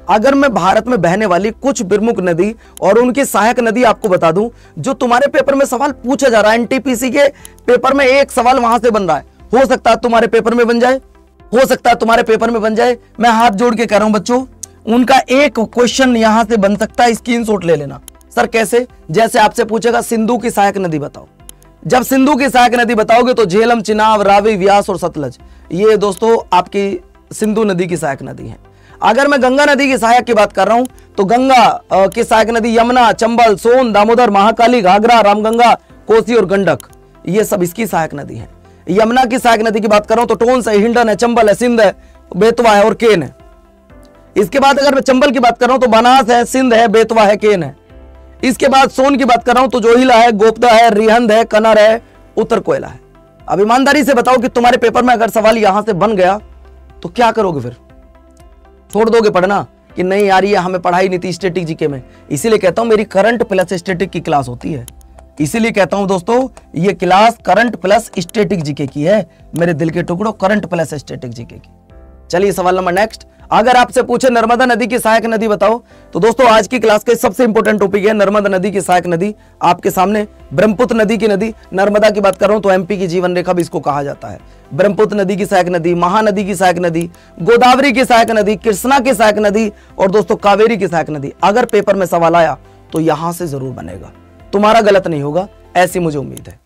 अगर मैं भारत में बहने वाली कुछ प्रमुख नदी और उनकी सहायक नदी आपको बता दूं, जो तुम्हारे पेपर में सवाल पूछा जा रहा है, एनटीपीसी के पेपर में एक सवाल वहां से बन रहा है, हो सकता है तुम्हारे पेपर में बन जाए, हो सकता है तुम्हारे पेपर में बन जाए। मैं हाथ जोड़ के कह रहा हूं बच्चों, उनका एक क्वेश्चन यहां से बन सकता है, स्क्रीनशॉट ले लेना। सर कैसे? जैसे आपसे पूछेगा सिंधु की सहायक नदी बताओ, जब सिंधु की सहायक नदी बताओगे तो झेलम, चिनाब, रावी, व्यास और सतलज, ये दोस्तों आपकी सिंधु नदी की सहायक नदी है। अगर मैं गंगा नदी की सहायक की बात कर रहा हूं तो गंगा की सहायक नदी यमुना, चंबल, सोन, दामोदर, महाकाली, घाघरा, रामगंगा, कोसी और गंडक, ये सब इसकी सहायक नदी है। यमुना की सहायक नदी की बात कर रहा हूं तो टोंस है, हिंडन है, चंबल है, सिंध है, बेतवा है और केन है। इसके बाद अगर मैं चंबल की बात कर रहा हूं तो बनास है, सिंध है, बेतवा है, केन है। इसके बाद सोन की बात कर रहा हूं तो जोहिला है, गोपदा है, रिहंद है, कनर है, उत्तर कोयला है। अब ईमानदारी से बताओ कि तुम्हारे पेपर में अगर सवाल यहां से बन गया तो क्या करोगे? फिर छोड़ दोगे पढ़ना कि नहीं यार ये हमें पढ़ाई नहीं थी स्टैटिक जीके में? इसीलिए कहता हूं मेरी करंट प्लस स्टैटिक की क्लास होती है, इसीलिए कहता हूं दोस्तों ये class current plus static GK की है, मेरे दिल के टुकड़ों, करंट प्लस स्टैटिक जीके की। चलिए सवाल नंबर नेक्स्ट, अगर आपसे पूछे नर्मदा नदी की सहायक नदी बताओ, तो दोस्तों आज की क्लास का सबसे इंपॉर्टेंट टॉपिक है नर्मदा नदी की सहायक नदी। आपके सामने ब्रह्मपुत्र नदी की नदी, नर्मदा की बात कर रहा हूं तो एमपी की जीवन रेखा भी इसको कहा जाता है। ब्रह्मपुत्र नदी की सहायक नदी, महानदी की सहायक नदी, गोदावरी की सहायक नदी, कृष्णा की सहायक नदी और दोस्तों कावेरी की सहायक नदी। अगर पेपर में सवाल आया तो यहां से जरूर बनेगा, तुम्हारा गलत नहीं होगा, ऐसी मुझे उम्मीद है।